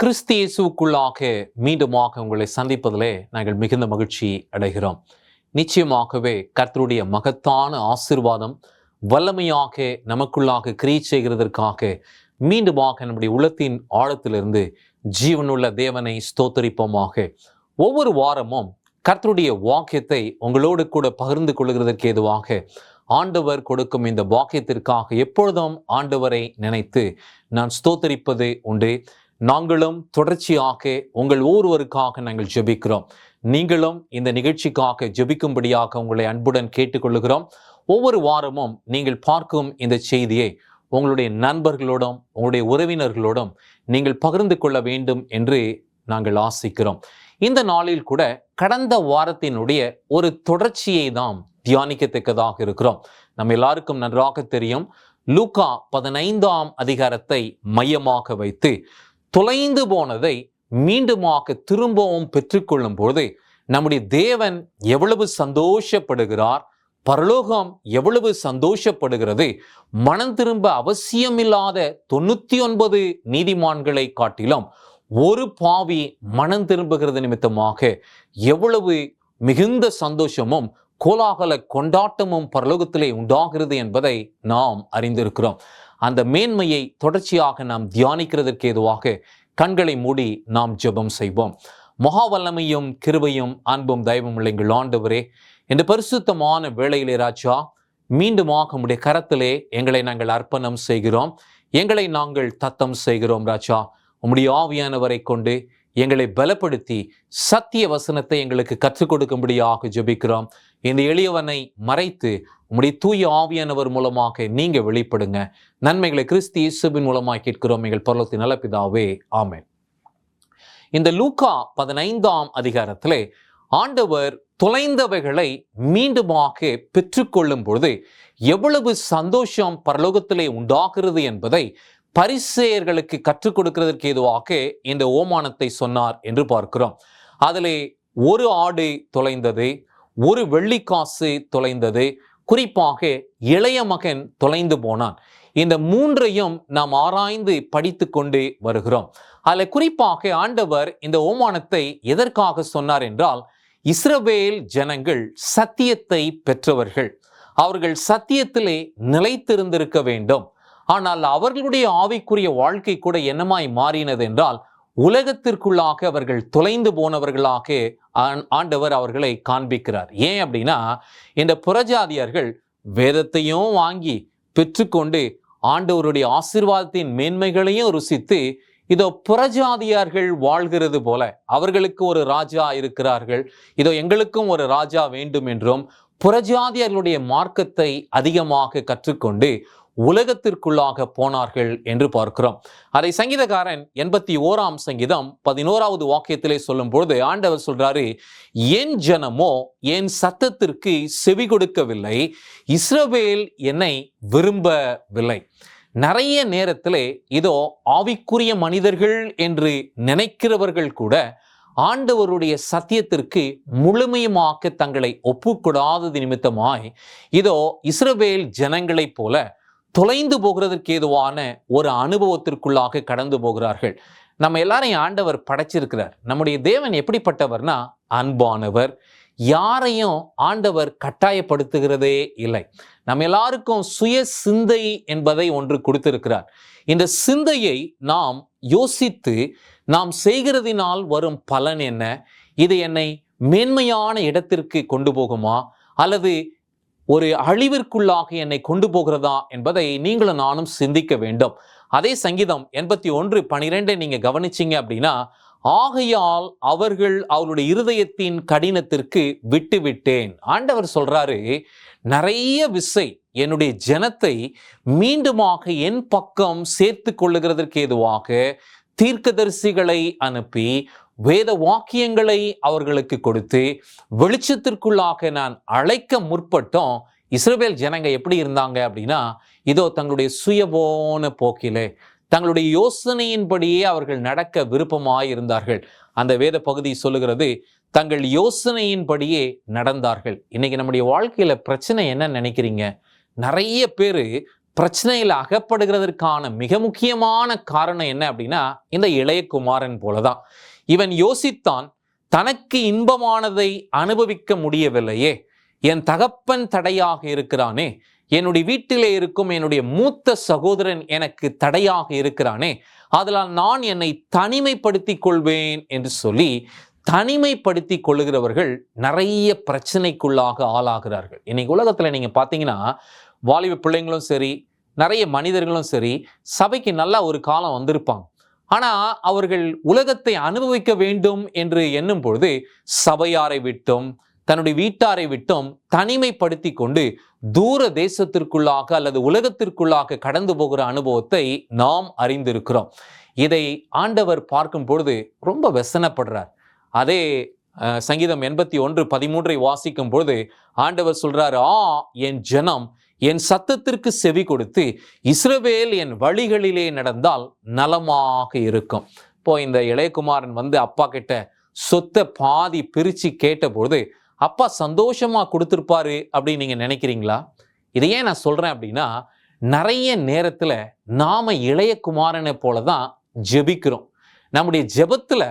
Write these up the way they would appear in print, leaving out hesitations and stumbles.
கிறிஸ்து இயேசுவுக்குள்ளாக மீண்டுமாக உங்களை சந்திப்பதிலே நாங்கள் மிகுந்த மகிழ்ச்சி அடைகிறோம். நிச்சயமாகவே கர்த்தருடைய மகத்தான ஆசீர்வாதம் வல்லமையாக நமக்குள்ளாக கிரியை செய்கிறதற்காக மீண்டுமாக நம்முடைய உள்ளத்தின் ஆழத்திலிருந்து ஜீவனுள்ள தேவனை ஸ்தோத்தரிப்போமாக. ஒவ்வொரு வாரமும் கர்த்தருடைய வாக்கியத்தை உங்களோடு கூட பகிர்ந்து கொள்கிறதற்கு ஏதுவாக ஆண்டவர் கொடுக்கும் இந்த வாக்கியத்திற்காக எப்பொழுதும் ஆண்டவரை நினைத்து நான் ஸ்தோத்தரிப்பது உண்டு. நாங்களும் தொடர்ச்சியாக உங்கள் ஒவ்வொருவருக்காக நாங்கள் ஜெபிக்கிறோம். நீங்களும் இந்த நிகழ்ச்சிக்காக ஜெபிக்கும்படியாக உங்களை அன்புடன் கேட்டுக்கொள்கிறோம். ஒவ்வொரு வாரமும் நீங்கள் பார்க்கும் இந்த செய்தியை உங்களுடைய நண்பர்களோடும் உங்களுடைய உறவினர்களோடும் நீங்கள் பகிர்ந்து கொள்ள வேண்டும் என்று நாங்கள் ஆசிக்கிறோம். இந்த நாளில் கூட கடந்த வாரத்தினுடைய ஒரு தொடர்ச்சியை நாம் தியானிக்கத்தக்கதாக இருக்கிறோம். நம்ம எல்லாருக்கும் நன்றாக தெரியும், லூக்கா 15ஆம் அதிகாரத்தை மையமாக வைத்து தொலைந்து போனதை மீண்டுமாக திரும்பவும் பெற்றுக்கொள்ளும் பொழுது நம்முடைய தேவன் எவ்வளவு சந்தோஷப்படுகிறார், பரலோகம் எவ்வளவு சந்தோஷப்படுகிறது. மனம் திரும்ப அவசியமில்லாத 99 நீதிமான்களை காட்டிலும் ஒரு பாவி மனம் திரும்புகிறது நிமித்தமாக எவ்வளவு மிகுந்த சந்தோஷமும் கோலாகல கொண்டாட்டமும் பரலோகத்திலே உண்டாகிறது என்பதை நாம் அறிந்திருக்கிறோம். அந்த மேன்மையை தொடர்ச்சியாக நாம் தியானிக்கிறதற்கு ஏதுவாக கண்களை மூடி நாம் ஜெபம் செய்வோம். மகா வல்லமையும் கிருபையும் அன்பும் தயவும் உள்ள எங்கள் ஆண்டவரே, இந்த பரிசுத்தமான வேளையிலே ராஜா, மீண்டுமாக உம்முடைய கரத்திலே எங்களை நாங்கள் அர்ப்பணம் செய்கிறோம். எங்களை நாங்கள் தத்தம் செய்கிறோம் ராஜா. உம்முடைய ஆவியானவரை கொண்டு எங்களை பலப்படுத்தி சத்திய வசனத்தை எங்களுக்கு கற்றுக் கொடுக்கும்படியாக ஜெபிக்கிறோம். இந்த எளியவனை மறைத்து உம்முடைய தூய ஆவியானவர் மூலமாக நீங்க வெளிப்படுங்க. நன்மைகளை கிறிஸ்து இயேசுவின் மூலமாக கேட்கிறோம் எங்கள் பரலோகத்தின் நல்ல பிதாவே, ஆமென். இந்த லூக்கா 15ஆம் அதிகாரத்திலே ஆண்டவர் தொலைந்தவைகளை மீண்டுமாக பெற்றுக்கொள்ளும் பொழுது எவ்வளவு சந்தோஷம் பரலோகத்திலே உண்டாகிறது என்பதை பரிசேயர்களுக்கு கற்றுக் கொடுக்கிறதற்கு ஏதுவாக இந்த ஓமானத்தை சொன்னார் என்று பார்க்கிறோம். அதிலே ஒரு ஆடு தொலைந்தது, ஒரு வெள்ளிக்காசு தொலைந்தது, குறிப்பாக இளைய மகன் தொலைந்து போனான். இந்த மூன்றையும் நாம் ஆராய்ந்து படித்து கொண்டு வருகிறோம். அதில் குறிப்பாக ஆண்டவர் இந்த ஓமானத்தை எதற்காக சொன்னார் என்றால், இஸ்ரவேல் ஜனங்கள் சத்தியத்தை பெற்றவர்கள், அவர்கள் சத்தியத்திலே நிலைத்திருந்திருக்க வேண்டும். ஆனால் அவர்களுடைய ஆவிக்குரிய வாழ்க்கை கூட என்னமாய் மாறினது என்றால், உலகத்திற்குள்ளாக அவர்கள் தொலைந்து போனவர்களாக ஆண்டவர் அவர்களை காண்பிக்கிறார். ஏன் அப்படின்னா, இந்த புறஜாதியர்கள் வேதத்தையும் வாங்கி பெற்றுக்கொண்டு ஆண்டவருடைய ஆசீர்வாதத்தின் மேன்மைகளையும் ருசித்து இதோ புறஜாதியார்கள் வாழ்கிறது போல அவர்களுக்கு ஒரு ராஜா இருக்கிறார்கள், இதோ எங்களுக்கும் ஒரு ராஜா வேண்டும் என்றும் புறஜாதியர்களுடைய மார்க்கத்தை அதிகமாக கற்றுக்கொண்டு உலகத்திற்குள்ளாக போனார்கள் என்று பார்க்கிறோம். அதை சங்கீதக்காரன் 81ஆம் சங்கீதம் 11வது வாக்கியத்திலே சொல்லும் பொழுது ஆண்டவர் சொல்றாரு, என் ஜனமோ என் சத்தத்திற்கு செவி கொடுக்கவில்லை, இஸ்ரவேல் என்னை விரும்பவில்லை. நிறைய நேரத்திலே இதோ ஆவிக்குரிய மனிதர்கள் என்று நினைக்கிறவர்கள் கூட ஆண்டவருடைய சத்தியத்திற்கு முழுமையுமாக தங்களை ஒப்புக்கொடாதது நிமித்தமாய் இதோ இஸ்ரவேல் ஜனங்களைப் போல தொலைந்து போகிறதற்கு ஏதுவான ஒரு அனுபவத்திற்குள்ளாக கடந்து போகிறார்கள். நம்ம எல்லாரையும் ஆண்டவர் படைச்சிருக்கிறார். நம்முடைய தேவன் எப்படிப்பட்டவர்னா அன்பானவர். யாரையும் ஆண்டவர் கட்டாயப்படுத்துகிறதே இல்லை. நம்ம எல்லாருக்கும் சுய சிந்தை என்பதை ஒன்று கொடுத்திருக்கிறார். இந்த சிந்தையை நாம் யோசித்து நாம் செய்கிறதினால் வரும் பலன் என்ன, இது என்னை மேன்மையான இடத்திற்கு கொண்டு போகுமா அல்லது ஒரு அழிவிற்குள்ளாக என்னை கொண்டு போகிறதா என்பதை நீங்களும் நானும் சிந்திக்க வேண்டும். அதே சங்கீதம் 81:12 நீங்க கவனிச்சீங்க அப்படின்னா, ஆகையால் அவர்கள் அவருடைய இருதயத்தின் கடினத்திற்கு விட்டு விட்டேன். ஆண்டவர் சொல்றாரு, நிறைய விசை என்னுடைய ஜனத்தை மீண்டுமாக என் பக்கம் சேர்த்து கொள்ளுகிறதற்கு ஏதுவாக தீர்க்கதரிசிகளை அனுப்பி வேத வாக்கியங்களை அவர்களுக்கு கொடுத்து வெளிச்சத்திற்குள்ளாக நான் அழைக்க முற்பட்டோம். இஸ்ரவேல் ஜனங்க எப்படி இருந்தாங்க அப்படின்னா, இதோ தங்களுடைய சுயபோன போக்கிலே தங்களுடைய யோசனையின்படியே அவர்கள் நடக்க விருப்பமாய் இருந்தார்கள். அந்த வேத பகுதி சொல்லுகிறது, தங்கள் யோசனையின்படியே நடந்தார்கள். இன்னைக்கு நம்முடைய வாழ்க்கையில பிரச்சனை என்ன நினைக்கிறீங்க? நிறைய பேர் பிரச்சனையில் அகப்படுகிறதற்கான மிக முக்கியமான காரணம் என்ன அப்படின்னா இந்த இளைய குமாரன் போலதான். இவன் யோசித்தான், தனக்கு இன்பமானதை அனுபவிக்க முடியவில்லையே, என் தகப்பன் தடையாக இருக்கிறானே, என்னுடைய வீட்டிலே இருக்கும் என்னுடைய மூத்த சகோதரன் எனக்கு தடையாக இருக்கிறானே, அதனால் நான் என்னை தனிமைப்படுத்திக் கொள்வேன் என்று சொல்லி தனிமைப்படுத்தி கொள்ளுகிறவர்கள் நிறைய பிரச்சனைக்குள்ளாக ஆளாகிறார்கள். இன்னைக்கு உலகத்துல நீங்க பாத்தீங்கன்னா வாலிப பிள்ளைங்களும் சரி, நிறைய மனிதர்களும் சரி, சபைக்கு நல்லா ஒரு காலம் வந்திருப்பாங்க. ஆனா அவர்கள் உலகத்தை அனுபவிக்க வேண்டும் என்று எண்ணும் பொழுது சபையாரை விட்டும் தன்னுடைய வீட்டாரை விட்டும் தனிமைப்படுத்தி கொண்டு தூர தேசத்திற்குள்ளாக அல்லது உலகத்திற்குள்ளாக கடந்து போகிற அனுபவத்தை நாம் அறிந்திருக்கிறோம். இதை ஆண்டவர் பார்க்கும் பொழுது ரொம்ப வெசனப்படுறார். அதே சங்கீதம் 81:13 வாசிக்கும் பொழுது ஆண்டவர் சொல்றாரு, என் ஜனம் என் சத்தத்திற்கு செவி கொடுத்து இஸ்ரவேல் என் வழிகளிலே நடந்தால் நலமாக இருக்கும். இப்போ இந்த இளையகுமாரன் அப்பா கிட்ட சொத்தை பாதி பிரிச்சு கேட்டபொழுது அப்பா சந்தோஷமா கொடுத்திருப்பாரு அப்படின்னு நீங்க நினைக்கிறீங்களா? இதை ஏன் நான் சொல்றேன் அப்படின்னா, நிறைய நேரத்துல நாம இளையகுமாரனை போலதான் ஜெபிக்கிறோம். நம்முடைய ஜெபத்துல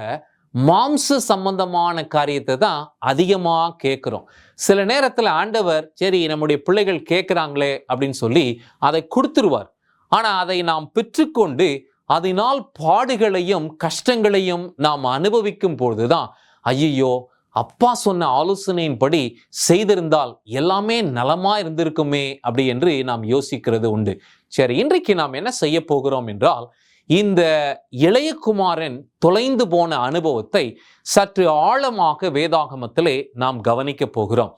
மாம்ச சம்பந்தமான காரியத்தை தான் அதிகமா கேட்கிறோம். சில நேரத்துல ஆண்டவர் சரி நம்முடைய பிள்ளைகள் கேட்கிறாங்களே அப்படின்னு சொல்லி அதை கொடுத்துருவார். ஆனா அதை நாம் பெற்றுக்கொண்டு அதனால் பாடுகளையும் கஷ்டங்களையும் நாம் அனுபவிக்கும் பொழுதுதான் ஐயோ அப்பா சொன்ன ஆலோசனையின்படி செய்திருந்தால் எல்லாமே நலமா இருந்திருக்குமே அப்படி என்று நாம் யோசிக்கிறது உண்டு. சரி, இன்றைக்கு நாம் என்ன செய்ய போகிறோம் என்றால், இந்த இளையகுமாரன் தொலைந்து போன அனுபவத்தை சற்று ஆழமாக வேதாகமத்திலே நாம் கவனிக்க போகிறோம்.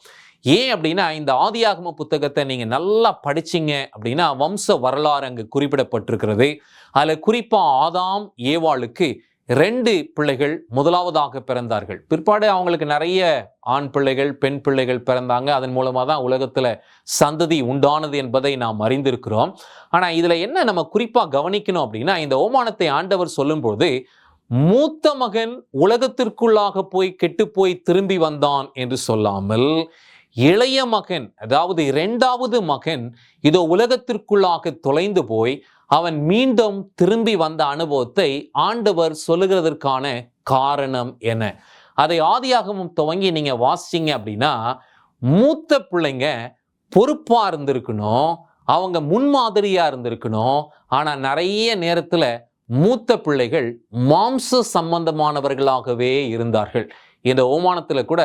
ஏன் அப்படின்னா, இந்த ஆதியாகம புத்தகத்தை நீங்க நல்லா படிச்சீங்க அப்படின்னா வம்ச வரலாறு அங்கு குறிப்பிடப்பட்டிருக்கிறது. அதுல குறிப்பா ஆதாம் ஏவாளுக்கு 2 பிள்ளைகள் முதலாவதாக பிறந்தார்கள். பிற்பாடு அவங்களுக்கு நிறைய ஆண் பிள்ளைகள் பெண் பிள்ளைகள் பிறந்தாங்க. அதன் மூலமா தான் உலகத்துல சந்ததி உண்டானது என்பதை நாம் அறிந்திருக்கிறோம். ஆனா இதுல என்ன நம்ம குறிப்பா கவனிக்கணும் அப்படின்னா, இந்த ஓமானத்தை ஆண்டவர் சொல்லும்போது மூத்த மகன் உலகத்திற்குள்ளாக போய் கெட்டு போய் திரும்பி வந்தான் என்று சொல்லாமல், இளைய மகன் அதாவது 2வது மகன் இதோ உலகத்திற்குள்ளாக தொலைந்து போய் அவன் மீண்டும் திரும்பி வந்த அனுபவத்தை ஆண்டவர் சொல்லுகிறதற்கான காரணம் என்ன? அதை ஆதியாகமம் துவங்கி நீங்க வாசிச்சீங்க அப்படின்னா, மூத்த பிள்ளைங்க பொறுப்பா இருந்திருக்கணும், அவங்க முன்மாதிரியா இருந்திருக்கணும். ஆனா நிறைய நேரத்துல மூத்த பிள்ளைகள் மாம்ச சம்பந்தமானவர்களாகவே இருந்தார்கள். இந்த ஓமானத்துல கூட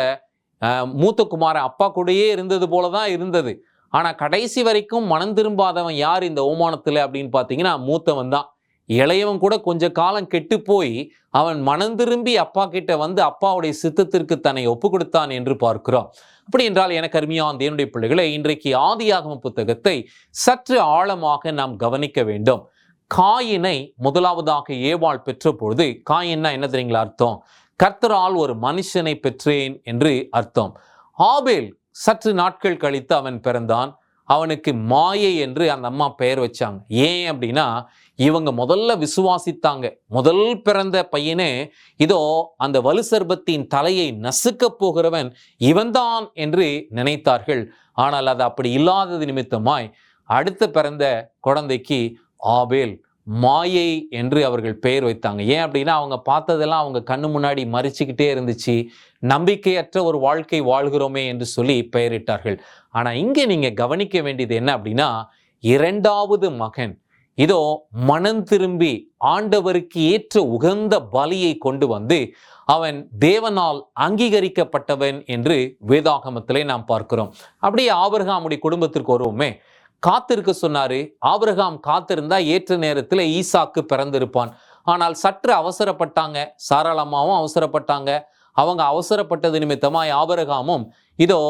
மூத்த குமாரன் அப்பா கூடயே இருந்தது போலதான் இருந்தது. ஆனா கடைசி வரைக்கும் மனம் திரும்பாதவன் யார் இந்த ஓமானத்துல அப்படின்னு பாத்தீங்கன்னா மூத்தவன் தான். இளையவன் கூட கொஞ்ச காலம் கெட்டு போய் அவன் மனம் திரும்பி அப்பா கிட்ட அப்பாவுடைய சித்தத்திற்கு தன்னை ஒப்பு கொடுத்தான் என்று பார்க்கிறோம். அப்படி என்றால் எனக்கு அருமையான தேவனுடைய பிள்ளைகளை, இன்றைக்கு ஆதியாகம புத்தகத்தை சற்று ஆழமாக நாம் கவனிக்க வேண்டும். காயினை முதலாவதாக ஏவாள் பெற்ற பொழுது, காயின்னா என்ன தெரியுங்களா அர்த்தம்? கர்த்தரால் ஒரு மனுஷனை பெற்றேன் என்று அர்த்தம். ஆபேல் சற்று நாட்கள் கழித்து அவன் பிறந்தான். அவனுக்கு மாயை என்று அந்த அம்மா பெயர் வச்சாங்க. ஏன் அப்படின்னா, இவங்க முதல்ல விசுவாசித்தாங்க. முதல் பிறந்த பையனே இதோ அந்த வலுசர்பத்தின் தலையை நசுக்க போகிறவன் இவன்தான் என்று நினைத்தார்கள். ஆனால் அது அப்படி இல்லாதது நிமித்தமாய் அடுத்த பிறந்த குழந்தைக்கு ஆபேல் மாயை என்று அவர்கள் பெயர் வைத்தாங்க. ஏன் அப்படின்னா, அவங்க பார்த்ததெல்லாம் அவங்க கண்ணு முன்னாடி மறிச்சுக்கிட்டே இருந்துச்சு. நம்பிக்கையற்ற ஒரு வாழ்க்கை வாழ்கிறோமே என்று சொல்லி பெயரிட்டார்கள். ஆனா இங்கே நீங்க கவனிக்க வேண்டியது என்ன அப்படின்னா, 2வது மகன் இதோ மனம் திரும்பி ஆண்டவருக்கு ஏற்ற உகந்த பலியை கொண்டு அவன் தேவனால் அங்கீகரிக்கப்பட்டவன் என்று வேதாகமத்திலே நாம் பார்க்கிறோம். அப்படியே ஆபிரகாமுடைய குடும்பத்திற்கு வருவோமே, காத்திருக்க சொன்னாரு. ஆபிரகாம் காத்திருந்தா ஏற்ற நேரத்தில் ஈசாக்கு பிறந்திருப்பான். ஆனால் சற்று அவசரப்பட்டாங்க. சாராளமாவும் அவசரப்பட்டாங்க. அவங்க அவசரப்பட்டது நிமித்தமாய் ஆபிரகாமும் இதோ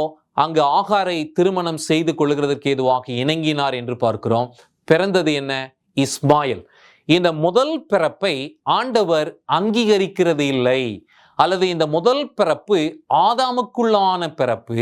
அங்கு ஆகாரை திருமணம் செய்து கொள்கிறதற்கு ஏதுவாக இணங்கினார் என்று பார்க்கிறோம். பிறந்தது என்ன? இஸ்மாயில். இந்த முதல் பிறப்பை ஆண்டவர் அங்கீகரிக்கிறது இல்லை. அல்லது இந்த முதல் பிறப்பு ஆதாமுக்குள்ளான பிறப்பு,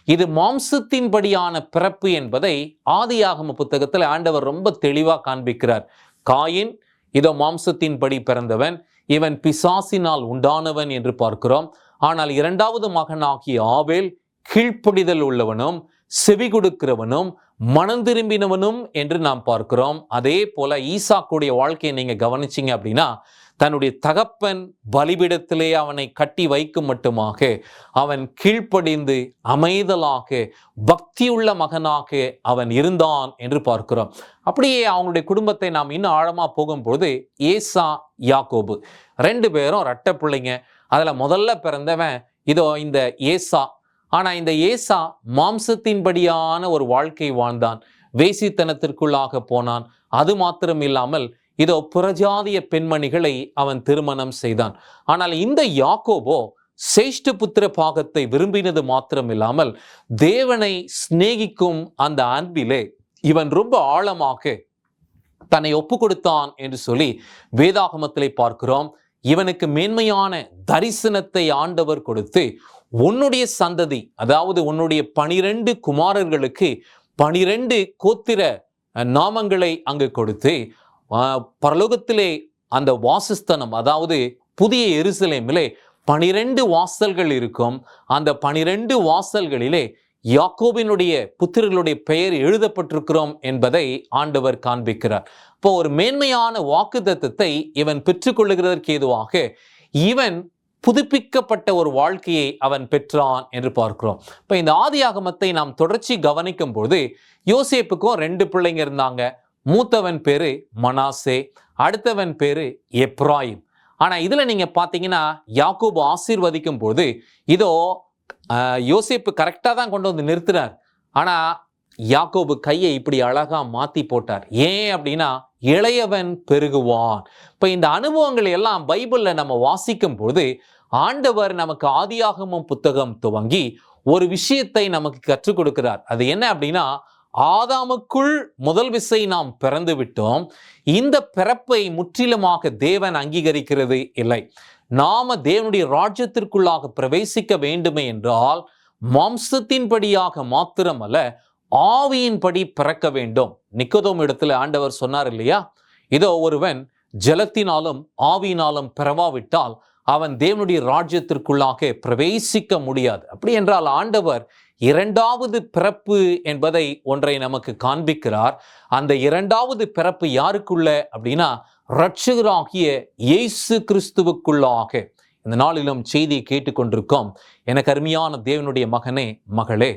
இது மாம்சத்தின்படியான பிறப்பு என்பதை ஆதியாகம புத்தகத்தில் ஆண்டவர் ரொம்ப தெளிவா காண்பிக்கிறார். காயின் இதோ மாம்சத்தின்படி பிறந்தவன், இவன் பிசாசினால் உண்டானவன் என்று பார்க்கிறோம். ஆனால் 2வது மகனாகிய ஆபேல் கீழ்ப்படிதல் உள்ளவனும் செவி கொடுக்கிறவனும் மனம் திரும்பினவனும் என்று நாம் பார்க்கிறோம். அதே போல ஈசாக்குடைய வாழ்க்கையை நீங்க கவனிச்சீங்க அப்படின்னா, தன்னுடைய தகப்பன் பலிபீடத்திலே அவனை கட்டி வைக்கும் மட்டுமாக அவன் கீழ்ப்படிந்து அமைதலாக பக்தியுள்ள மகனாக அவன் இருந்தான் என்று பார்க்கிறோம். அப்படியே அவங்களுடைய குடும்பத்தை நாம் இன்னும் ஆழமா போகும்போது ஏசா யாக்கோபு 2 பேரும் இரட்டை பிள்ளைங்க. அதுல முதல்ல பிறந்தவன் இதோ இந்த ஏசா. ஆனா இந்த ஏசா மாம்சத்தின்படியான ஒரு வாழ்க்கை வாழ்ந்தான், வேசித்தனத்திற்குள்ளாக போனான். அது மாத்திரம் இல்லாமல் இதோ புறஜாதிய பெண்மணிகளை அவன் திருமணம் செய்தான். ஆனால் இந்த யாக்கோபோ சேஷ்ட புத்திர பாகத்தை விரும்பினது மாத்திரம் இல்லாமல் தேவனை சிநேகிக்கும் அந்த அன்பிலே இவன் ரொம்ப ஆழமாக தன்னை ஒப்பு கொடுத்தான் என்று சொல்லி வேதாகமத்திலே பார்க்கிறோம். இவனுக்கு மேன்மையான தரிசனத்தை ஆண்டவர் கொடுத்து, உன்னுடைய சந்ததி, அதாவது உன்னுடைய 12 குமாரர்களுக்கு 12 கோத்திர நாமங்களை அங்கு கொடுத்து, பரலோகத்திலே அந்த வாசஸ்தனம், அதாவது புதிய எருசலேமிலே 12 வாசல்கள் இருக்கும். அந்த 12 வாசல்களிலே யாக்கோபினுடைய புத்திரர்களுடைய பெயர் எழுதப்பட்டிருக்கிறோம் என்பதை ஆண்டவர் காண்பிக்கிறார். இப்போ ஒரு மேன்மையான வாக்குத்தத்தத்தை இவன் பெற்றுக்கொள்ளுகிறதற்கு ஏதுவாக இவன் புதுப்பிக்கப்பட்ட ஒரு வாழ்க்கையை அவன் பெற்றான் என்று பார்க்கிறோம். இப்போ இந்த ஆதியாகமத்தை நாம் தொடர்ச்சி கவனிக்கும் போது யோசேப்புக்கும் 2 பிள்ளைங்க இருந்தாங்க. மூத்தவன் பேரு மனாசே, அடுத்தவன் பேரு எப்ராயிம். ஆனா இதுல நீங்க பாத்தீங்கன்னா யாக்கோபு ஆசீர்வதிக்கும் போது இதோ யோசேப்பு கரெக்டா தான் கொண்டு வந்து நிறுத்தினார். ஆனா யாக்கோபு கையை இப்படி அழகா மாத்தி போட்டார். ஏன் அப்படின்னா இளையவன் பெருகுவான். இப்ப இந்த அனுபவங்களை எல்லாம் பைபிள்ல நம்ம வாசிக்கும் போது ஆண்டவர் நமக்கு ஆதியாகமம் புத்தகம் துவங்கி ஒரு விஷயத்தை நமக்கு கற்றுக் கொடுக்கிறார். அது என்ன அப்படின்னா, ஆதாமுக்குள் முதல் விசை நாம் பிறந்து விட்டோம். இந்த பிறப்பை முற்றிலுமாக தேவன் அங்கீகரிக்கிறது இல்லை. நாம தேவனுடைய ராஜ்யத்திற்குள்ளாக பிரவேசிக்க வேண்டுமே என்றால் மாம்சத்தின்படியாக மாத்திரமல்ல, ஆவியின்படி பிறக்க வேண்டும். நிக்கோதேமு இடத்துல ஆண்டவர் சொன்னார் இல்லையா, இதோ ஒருவன் ஜலத்தினாலும் ஆவியினாலும் பிறவாவிட்டால் அவன் தேவனுடைய ராஜ்யத்திற்குள்ளாக பிரவேசிக்க முடியாது. அப்படி என்றால் ஆண்டவர் 2வது பிறப்பு என்பதை ஒன்றை நமக்கு காண்பிக்கிறார். அந்த 2வது பிறப்பு யாருக்குள்ள அப்படின்னா, இரட்சகராகிய இயேசு கிறிஸ்துவுக்குள்ளாக. இந்த நாளிலும் செய்தியை கேட்டுக்கொண்டிருக்கோம் எனக்கு அருமையான தேவனுடைய மகனே, மகளே,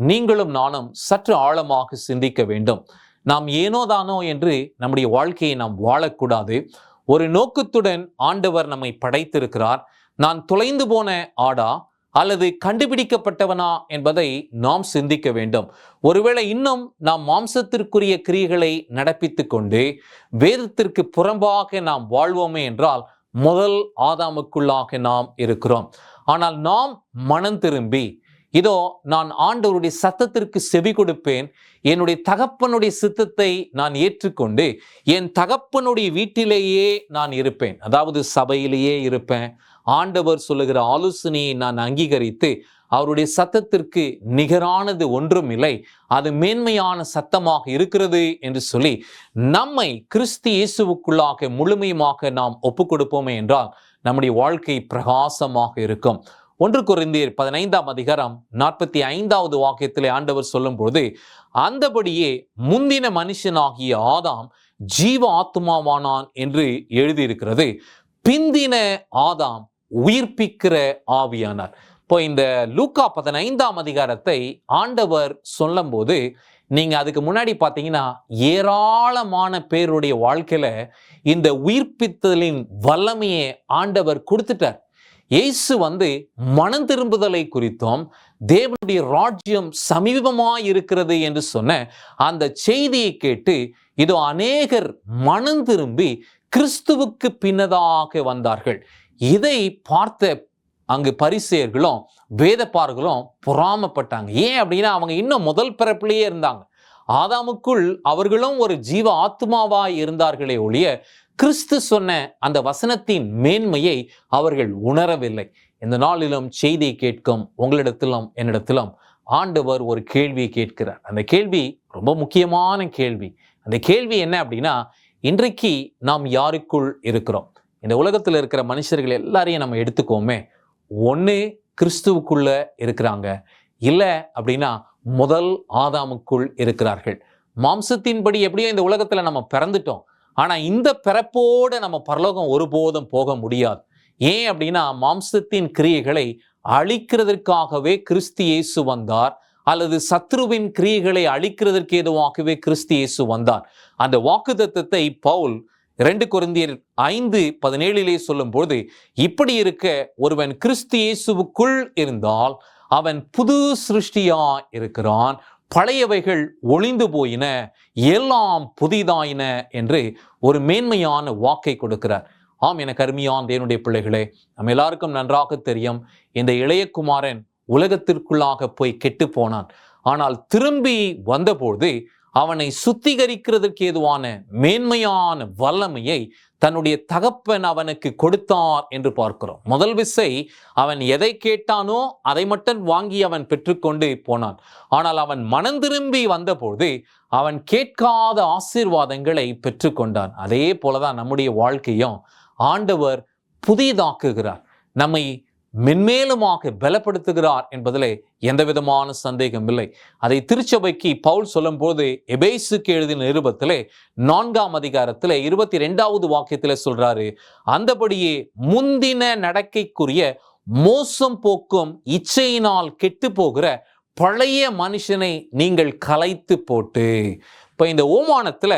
நீங்களும் நானும் சற்று ஆழமாக சிந்திக்க வேண்டும். நாம் ஏனோதானோ என்று நம்முடைய வாழ்க்கையை நாம் வாழக்கூடாது. ஒரு நோக்கத்துடன் ஆண்டவர் நம்மை படைத்திருக்கிறார். நான் தொலைந்து போன ஆடா அல்லது கண்டுபிடிக்கப்பட்டவனா என்பதை நாம் சிந்திக்க வேண்டும். ஒருவேளை இன்னும் நாம் மாம்சத்திற்குரிய கிரியைகளை நடப்பித்து கொண்டு வேதத்திற்கு புறம்பாக நாம் வாழ்வோமே என்றால் முதல் ஆதாமுக்குள்ளாக நாம் இருக்கிறோம். ஆனால் நாம் மனம் திரும்பி, இதோ நான் ஆண்டவருடைய சத்தத்திற்கு செவி கொடுப்பேன், என்னுடைய தகப்பனுடைய சித்தத்தை நான் ஏற்றுக்கொண்டு என் தகப்பனுடைய வீட்டிலேயே நான் இருப்பேன், அதாவது சபையிலேயே இருப்பேன். ஆண்டவர் சொல்லுகிற ஆலோசனையை நான் அங்கீகரித்து அவருடைய சத்தத்திற்கு நிகரானது ஒன்றும் இல்லை, அது மேன்மையான சத்தமாக இருக்கிறது என்று சொல்லி நம்மை கிறிஸ்து இயேசுவுக்குள்ளாக முழுமையாக நாம் ஒப்பு கொடுப்போமே என்றால் நம்முடைய வாழ்க்கை பிரகாசமாக இருக்கும். 1 கொரிந்தியர் 15ஆம் அதிகாரம் 45வது வாக்கியத்திலே ஆண்டவர் சொல்லும் பொழுது, அந்தபடியே முந்தின மனுஷனாகிய ஆதாம் ஜீவ ஆத்மாவானான் என்று எழுதியிருக்கிறது, பிந்தின ஆதாம் உயிர்ப்பிக்கிற ஆவியானார். இப்போ இந்த லூக்கா 15ஆம் அதிகாரத்தை ஆண்டவர் சொல்லும் போது நீங்க அதுக்கு முன்னாடி பார்த்தீங்கன்னா ஏராளமான பேருடைய வாழ்க்கையில இந்த உயிர்ப்பித்தலின் வல்லமையை ஆண்டவர் கொடுத்துட்டார். இயேசு மனம் திரும்புதலை குறித்தும் தேவனுடைய ராஜ்யம் சமீபமாய் இருக்கிறது என்று சொன்ன அந்த செய்தியை கேட்டு இதோ அநேகர் மனம் திரும்பி கிறிஸ்துவுக்கு பின்னதாக வந்தார்கள். இதை பார்த்த அங்கு பரிசேயர்களும் வேதப்பாரர்களும் பொறாமப்பட்டாங்க. ஏன் அப்படின்னா அவங்க இன்னும் முதல் பிறப்பிலேயே இருந்தாங்க. ஆதாமுக்குள் அவர்களும் ஒரு ஜீவ ஆத்மாவாய் இருந்தார்களே ஒழிய கிறிஸ்து சொன்ன அந்த வசனத்தின் மேன்மையை அவர்கள் உணரவில்லை. இந்த நாளிலும் செய்தியை கேட்கும் உங்களிடத்திலும் என்னிடத்திலும் ஆண்டவர் ஒரு கேள்வியை கேட்கிறார். அந்த கேள்வி ரொம்ப முக்கியமான கேள்வி. அந்த கேள்வி என்ன அப்படின்னா, இன்றைக்கு நாம் யாருக்குள் இருக்கிறோம்? இந்த உலகத்தில் இருக்கிற மனுஷர்கள் எல்லாரையும் நம்ம எடுத்துக்கோமே, ஒன்று கிறிஸ்துவுக்குள்ள இருக்கிறாங்க, இல்லை அப்படின்னா முதல் ஆதாமுக்குள் இருக்கிறார்கள். மாம்சத்தின்படி எப்படியோ இந்த உலகத்துல நம்ம பிறந்துட்டோம். ஆனா இந்த பிறப்போட நம்ம பரலோகம் ஒருபோதும் போக முடியாது. ஏன் அப்படின்னா மாம்சத்தின் கிரியைகளை அழிக்கிறதற்காகவே கிறிஸ்து இயேசு வந்தார், அல்லது சத்ருவின் கிரியைகளை அழிக்கிறதற்கு ஏதுவாகவே கிறிஸ்து இயேசு வந்தார். அந்த வாக்குத்தத்தத்தை பவுல் 2 கொரிந்தியர் 5:17 சொல்லும்போது, இப்படி இருக்க ஒருவன் கிறிஸ்து இயேசுவுக்குள் இருந்தால் அவன் புது சிருஷ்டியா இருக்கிறான், பழையவைகள் ஒளிந்து போயின, எல்லாம் புதிதாயின என்று ஒரு மேன்மையான வாக்கை கொடுக்கிறார். ஆம், எனக்கு அருமையான தேவனுடைய பிள்ளைகளே, நம்ம எல்லாருக்கும் நன்றாக தெரியும், இந்த இளைய குமாரன் உலகத்திற்குள்ளாக போய் கெட்டு போனான். ஆனால் திரும்பி வந்தபோது அவனை சுத்திகரிக்கிறதற்கு ஏதுவான மேன்மையான வல்லமையை தன்னுடைய தகப்பன் அவனுக்கு கொடுத்தார் என்று பார்க்கிறோம். முதல் விசை அவன் எதை கேட்டானோ அதை மட்டும் வாங்கி அவன் பெற்றுக்கொண்டு போனான். ஆனால் அவன் மனம் திரும்பி வந்தபோது அவன் கேட்காத ஆசீர்வாதங்களை பெற்றுக்கொண்டான். அதே போலதான் நம்முடைய வாழ்க்கையும் ஆண்டவர் புதிதாக்குகிறார், நம்மை மென்மேலுமாக பலப்படுத்துகிறார் என்பதிலே எந்த விதமான சந்தேகம் இல்லை. அதை திருச்சபைக்கு பவுல் சொல்லும் போது எபேசுக்கு எழுதின நிருபத்திலே 4ஆம் அதிகாரத்திலே 22வது வாக்கியத்திலே சொல்றாரு, அந்தபடியே முந்தின நடக்கைக்குரிய மோசம் போக்கும் இச்சையினால் கெட்டு போகிற பழைய மனுஷனை நீங்கள் கலைத்து போட்டு. இப்ப இந்த ஓமானத்துல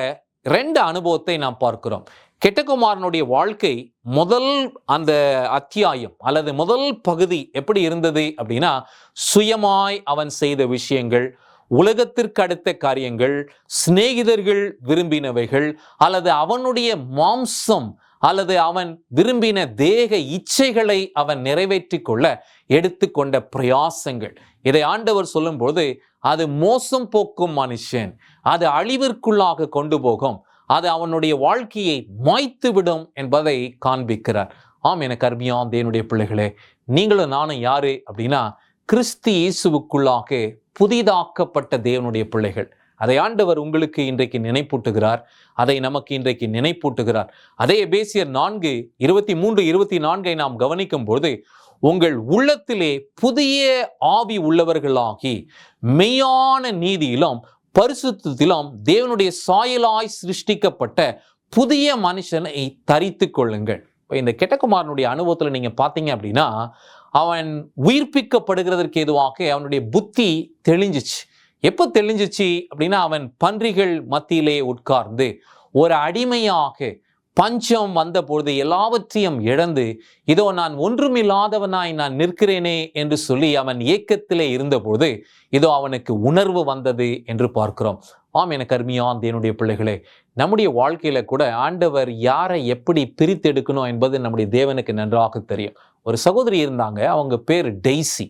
2 அனுபவத்தை நாம் பார்க்கிறோம். கெட்டகுமாரனுடைய வாழ்க்கை முதல் அந்த அத்தியாயம் அல்லது முதல் பகுதி எப்படி இருந்தது அப்படின்னா, சுயமாய் அவன் செய்த விஷயங்கள், உலகத்திற்கு அடுத்த காரியங்கள், சிநேகிதர்கள் விரும்பினவைகள், அல்லது அவனுடைய மாம்சம் அல்லது அவன் விரும்பின தேக இச்சைகளை அவன் நிறைவேற்றி கொள்ள எடுத்துக்கொண்ட பிரயாசங்கள். இதை ஆண்டவர் சொல்லும்போது, அது மோசம் போக்கும் மனுஷன், அது அழிவிற்குள்ளாக கொண்டு போகும், அது அவனுடைய வாழ்க்கையை மாய்த்து விடும் என்பதை காண்பிக்கிறார். ஆம், எனக்கு அருமையான தேவனுடைய பிள்ளைகளே, நீங்களும் நானும் யாரு அப்படின்னா கிறிஸ்து இயேசுவுக்குள்ளாக புதிதாக்கப்பட்ட தேவனுடைய பிள்ளைகள். அதை ஆண்டவர் உங்களுக்கு இன்றைக்கு நினைப்பூட்டுகிறார், அதை நமக்கு இன்றைக்கு நினைப்பூட்டுகிறார். அதே எபேசியர் 4:23-24 நாம் கவனிக்கும் போது, உங்கள் உள்ளத்திலே புதிய ஆவி உள்ளவர்களாகி மெய்யான நீதியிலும் பரிசுத்தத்திலும் தேவனுடைய சாயலாய் சிருஷ்டிக்கப்பட்ட புதிய மனுஷனை தரித்து கொள்ளுங்கள். இந்த கெட்டகுமாரனுடைய அனுபவத்தில் நீங்க பார்த்தீங்க அப்படின்னா, அவன் உயிர்ப்பிக்கப்படுகிறதற்கு ஏதுவாக அவனுடைய புத்தி தெளிஞ்சிச்சு. எப்போ தெளிஞ்சிச்சு அப்படின்னா, அவன் பன்றிகள் மத்தியிலே உட்கார்ந்து ஒரு அடிமையாக பஞ்சம் வந்த பொழுது எல்லாவற்றையும் இழந்து, இதோ நான் ஒன்றுமில்லாதவனாய் நான் நிற்கிறேனே என்று சொல்லி அவன் ஏக்கத்திலே இருந்தபோது இதோ அவனுக்கு உணர்வு வந்தது என்று பார்க்கிறோம். ஆம், எனக்கு அருமையான தேவனுடைய பிள்ளைகளே, நம்முடைய வாழ்க்கையில கூட ஆண்டவர் யாரை எப்படி பிரித்தெடுக்கணும் என்பது நம்முடைய தேவனுக்கு நன்றாக தெரியும். ஒரு சகோதரி இருந்தாங்க, அவங்க பேர் டெய்சி.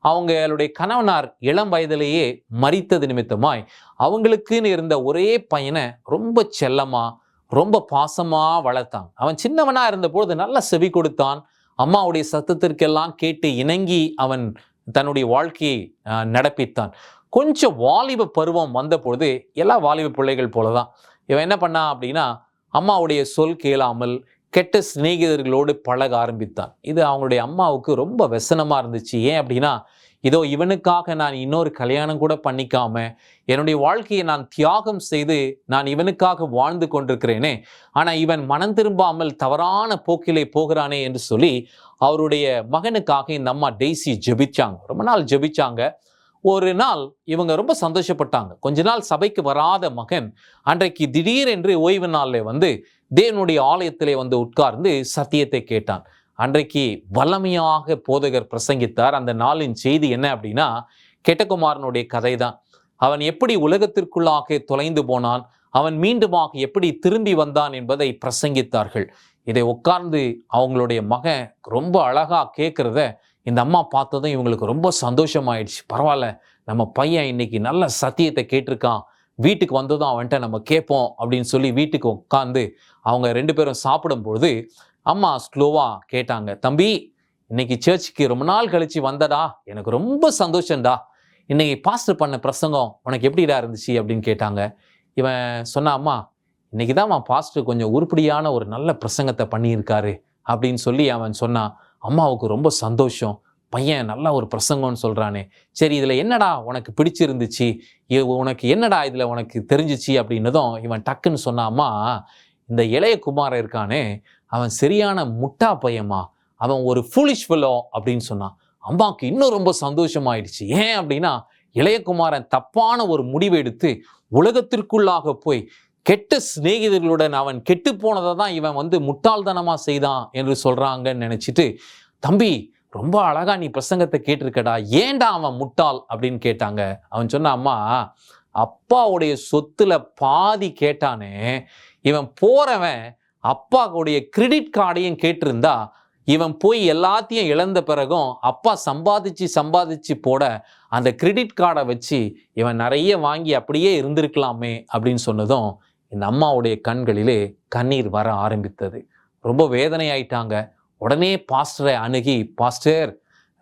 அவங்களுடைய கணவனார் இளம் வயதிலேயே மரித்தது நிமித்தமாய் அவங்களுக்குன்னு இருந்த ஒரே பையனை ரொம்ப செல்லமா ரொம்ப பாசமா வளர்த்தாங்க. அவன் சின்னவனா இருந்தபோது நல்ல செவி கொடுத்தான், அம்மாவுடைய சத்தத்திற்கெல்லாம் கேட்டு இணங்கி அவன் தன்னுடைய வாழ்க்கையை நடப்பித்தான். கொஞ்சம் வாலிப பருவம் வந்த பொழுது எல்லா வாலிப பிள்ளைகள் போலதான் இவன் என்ன பண்ணான் அப்படின்னா, அம்மாவுடைய சொல் கேளாமல் கெட்ட சிநேகிதர்களோடு பழக ஆரம்பித்தான். இது அவங்களுடைய அம்மாவுக்கு ரொம்ப व्यसனமா இருந்துச்சு. ஏன் அப்படின்னா, இதோ இவனுக்காக நான் இன்னொரு கல்யாணம் கூட பண்ணிக்காம என்னுடைய வாழ்க்கையை நான் தியாகம் செய்து நான் இவனுக்காக வாழ்ந்து கொண்டிருக்கிறேனே, ஆனா இவன் மனம் திரும்பாமல் தவறான போக்கிலே போகிறானே என்று சொல்லி அவருடைய மகனுக்காக இந்த அம்மா டெய்சி ஜெபிச்சாங்க. ரொம்ப நாள் ஜெபிச்சாங்க. ஒரு நாள் இவங்க ரொம்ப சந்தோஷப்பட்டாங்க. கொஞ்ச நாள் சபைக்கு வராத மகன் அன்றைக்கு திடீரென்று ஓய்வு நாளில் வந்து தேவனுடைய ஆலயத்திலே வந்து உட்கார்ந்து சத்தியத்தை கேட்டான். அன்றைக்கு வல்லமையாக போதகர் பிரசங்கித்தார். அந்த நாளின் செய்தி என்ன அப்படின்னா, கெட்டகுமாரனுடைய கதை தான். அவன் எப்படி உலகத்திற்குள்ளாக தொலைந்து போனான், அவன் மீண்டுமாக எப்படி திரும்பி வந்தான் என்பதை பிரசங்கித்தார்கள். இதை உட்கார்ந்து அவங்களுடைய மகன் ரொம்ப அழகா கேட்கிறத இந்த அம்மா பார்த்ததும் இவங்களுக்கு ரொம்ப சந்தோஷமாயிடுச்சு. பரவாயில்ல, நம்ம பையன் இன்னைக்கு நல்ல சத்தியத்தை கேட்டிருக்கான், வீட்டுக்கு வந்ததும் அவன்கிட்ட நம்ம கேட்போம் அப்படின்னு சொல்லி வீட்டுக்கு உட்காந்து அவங்க 2 பேரும் சாப்பிடும்பொழுது அம்மா ஸ்லோவா கேட்டாங்க, தம்பி இன்னைக்கு சர்ச்சுக்கு ரொம்ப நாள் கழிச்சு வந்தடா, எனக்கு ரொம்ப சந்தோஷம்டா, இன்னைக்கு பாஸ்டர் பண்ண பிரசங்கம் உனக்கு எப்படிடா இருந்துச்சு அப்படின்னு கேட்டாங்க. இவன் சொன்னா, அம்மா இன்னைக்கு தான் பாஸ்டர் கொஞ்சம் உருப்படியான ஒரு நல்ல பிரசங்கத்தை பண்ணியிருக்காரு அப்படின்னு சொல்லி அவன் சொன்னான். அம்மாவுக்கு ரொம்ப சந்தோஷம். பையன் நல்ல ஒரு பிரசங்கம்னு சொல்கிறானே, சரி இதில் என்னடா உனக்கு பிடிச்சிருந்துச்சு, உனக்கு என்னடா இதில் உனக்கு தெரிஞ்சிச்சு அப்படின்னதும் இவன் டக்குன்னு சொன்னாமா, இந்த இளைய குமாரன் இருக்கானே அவன் சரியான முட்டா பையமா, அவன் ஒரு ஃபூலிஷ் ஃபெல்லோ அப்படின்னு சொன்னான். அம்மாவுக்கு இன்னும் ரொம்ப சந்தோஷமாயிடுச்சு. ஏன் அப்படின்னா, இளையகுமாரன் தப்பான ஒரு முடிவை எடுத்து உலகத்திற்குள்ளாக போய் கெட்ட சிநேகிதர்களுடன் அவன் கெட்டு போனதை தான் இவன் முட்டாள்தனமா செய்தான் என்று சொல்றாங்கன்னு நினைச்சிட்டு, தம்பி ரொம்ப அழகா நீ பிரசங்கத்தை கேட்டிருக்கடா, ஏன்டா அவன் முட்டாள் அப்படின்னு கேட்டாங்க. அவன் சொன்ன, அம்மா அப்பாவுடைய சொத்துல பாதி கேட்டானே, இவன் போறவன் அப்பாவுடைய கிரெடிட் கார்டையும் கேட்டிருந்தா இவன் போய் எல்லாத்தையும் இழந்த பிறகும் அப்பா சம்பாதிச்சு போட அந்த கிரெடிட் கார்டை வச்சு இவன் நிறைய வாங்கி அப்படியே இருந்திருக்கலாமே அப்படின்னு சொன்னதும் இந்த அம்மாவுடைய கண்களிலே கண்ணீர் வர ஆரம்பித்தது. ரொம்ப வேதனையாயிட்டாங்க. உடனே பாஸ்டரை அணுகி, பாஸ்டர்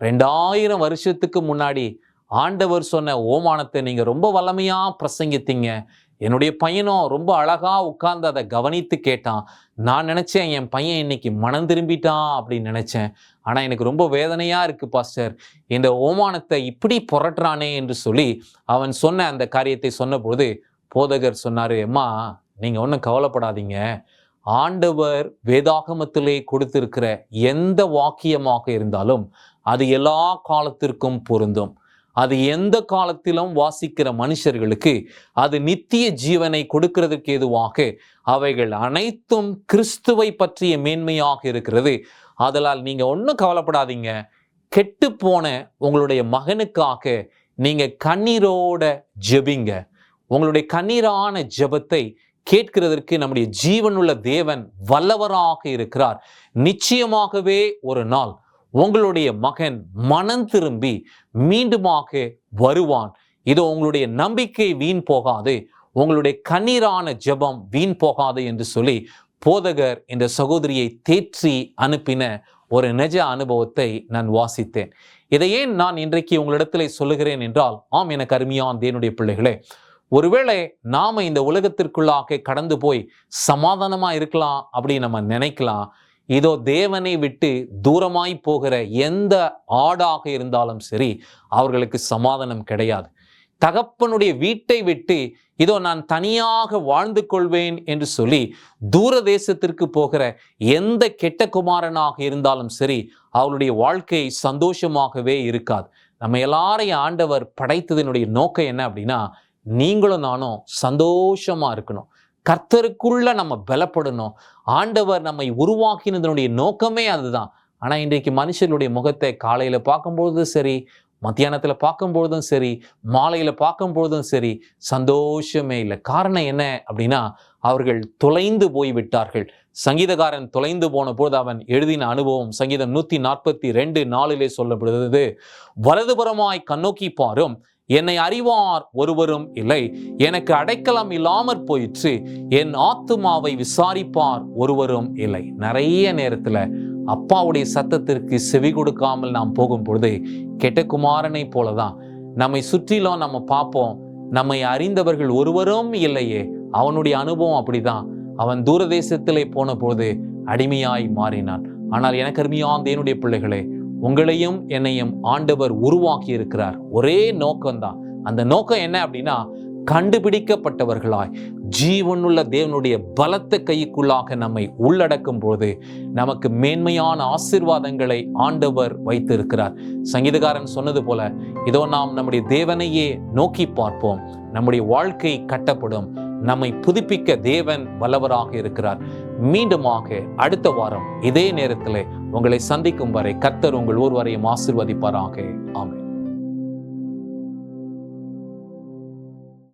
2000 வருஷத்துக்கு முன்னாடி ஆண்டவர் சொன்ன ஓமானத்தை நீங்க ரொம்ப வல்லமையா பிரசங்கித்தீங்க. என்னுடைய பையனும் ரொம்ப அழகா உட்கார்ந்து அதை கவனித்து கேட்டான். நான் நினைச்சேன் என் பையன் இன்னைக்கு மனம் திரும்பிட்டான் அப்படின்னு நினைச்சேன். ஆனா எனக்கு ரொம்ப வேதனையா இருக்கு பாஸ்டர், இந்த ஓமானத்தை இப்படி புரட்டுறானே என்று சொல்லி அவன் சொன்ன அந்த காரியத்தை சொன்னபோது போதகர் சொன்னாரு, அம்மா நீங்க ஒன்றும் கவலைப்படாதீங்க, ஆண்டவர் வேதாகமத்திலே கொடுத்திருக்கிற எந்த வாக்கியமாக இருந்தாலும் அது எல்லா காலத்திற்கும் பொருந்தும். அது எந்த காலத்திலும் வாசிக்கிற மனுஷர்களுக்கு அது நித்திய ஜீவனை கொடுக்கிறதுக்கு ஏதுவாக அவைகள் அனைத்தும் கிறிஸ்துவை பற்றிய மேன்மையாக இருக்கிறது. அதனால் நீங்க ஒன்றும் கவலைப்படாதீங்க. கெட்டு போன உங்களுடைய மகனுக்காக நீங்க கண்ணீரோட ஜெபிங்க. உங்களுடைய கண்ணீரான ஜெபத்தை கேட்கிறதற்கு நம்முடைய ஜீவனுள்ள தேவன் வல்லவராக இருக்கிறார். நிச்சயமாகவே ஒரு நாள் உங்களுடைய மகன் மனம் திரும்பி மீண்டுமாக வருவான். இதோ உங்களுடைய நம்பிக்கை வீண் போகாது, உங்களுடைய கண்ணீரான ஜெபம் வீண் போகாது என்று சொல்லி போதகர் இந்த சகோதரியை தேற்றி அனுப்பின ஒரு நிஜ அனுபவத்தை நான் வாசித்தேன். இதை ஏன் நான் இன்றைக்கு உங்களிடத்திலே சொல்லுகிறேன் என்றால், ஆம் எனக்கு அருமையான தேவனுடைய பிள்ளைகளே, ஒருவேளை நாம இந்த உலகத்திற்குள்ளாக கடந்து போய் சமாதானமா இருக்கலாம் அப்படின்னு நம்ம நினைக்கலாம். இதோ தேவனை விட்டு தூரமாய் போகிற எந்த ஆடாக இருந்தாலும் சரி அவர்களுக்கு சமாதானம் கிடையாது. தகப்பனுடைய வீட்டை விட்டு இதோ நான் தனியாக வாழ்ந்து கொள்வேன் என்று சொல்லி தூர தேசத்திற்கு போகிற எந்த கெட்ட குமாரனாக இருந்தாலும் சரி அவருடைய வாழ்க்கை சந்தோஷமாகவே இருக்காது. நம்ம எல்லாரையும் ஆண்டவர் படைத்ததனுடைய நோக்கம் என்ன அப்படின்னா, நீங்களும் நானும் சந்தோஷமா இருக்கணும், கர்த்தருக்குள்ள நம்ம பலப்படணும். ஆண்டவர் நம்மை உருவாக்கினதனுடைய நோக்கமே அதுதான். ஆனா இன்றைக்கு மனுஷர்களுடைய முகத்தை காலையில பார்க்கும்பொழுதும் சரி, மத்தியானத்துல பார்க்கும்பொழுதும் சரி, மாலையில பார்க்கும்பொழுதும் சரி சந்தோஷமே இல்லை. காரணம் என்ன அப்படின்னா, அவர்கள் தொலைந்து போய் விட்டார்கள். சங்கீதக்காரன் தொலைந்து போன போது அவன் எழுதின அனுபவம் சங்கீதம் 142:4 சொல்லப்படுகிறது, வலதுபுறமாய் கண்ணோக்கி பாரும், என்னை அறிவார் ஒருவரும் இல்லை, எனக்கு அடைக்கலம் இல்லாமற் போயிற்று, என் ஆத்துமாவை விசாரிப்பார் ஒருவரும் இல்லை. நிறைய நேரத்துல அப்பாவுடைய சத்தத்திற்கு செவி கொடுக்காமல் நாம் போகும் பொழுது கெட்ட குமாரனை போலதான் நம்மை சுற்றிலும் நம்ம பார்ப்போம், நம்மை அறிந்தவர்கள் ஒருவரும் இல்லையே. அவனுடைய அனுபவம் அப்படிதான். அவன் தூரதேசத்திலே போன பொழுது அடிமையாய் மாறினான். ஆனால் எனக்கு அருமையான தேவனுடைய பிள்ளைகளே, உங்களையும் என்னையும் ஆண்டவர் உருவாக்கி இருக்கிறார். ஒரே நோக்கம்தான். அந்த நோக்கம் என்ன அப்படின்னா, கண்டுபிடிக்கப்பட்டவர்களாய் ஜீவனுள்ள தேவனுடைய பலத்த கைக்குள்ளாக நம்மை உள்ளடக்கும் போது நமக்கு மேன்மையான ஆசீர்வாதங்களை ஆண்டவர் வைத்திருக்கிறார். சங்கீதக்காரன் சொன்னது போல, இதோ நாம் நம்முடைய தேவனையே நோக்கி பார்ப்போம், நம்முடைய வாழ்க்கை கட்டப்படும், நம்மை புதுப்பிக்க தேவன் வல்லவராக இருக்கிறார். மீண்டுமாக அடுத்த வாரம் இதே நேரத்தில் உங்களை சந்திக்கும் வரை கர்த்தர் உங்கள் ஒருவரையும் ஆசீர்வதிப்பாராக. ஆமென்.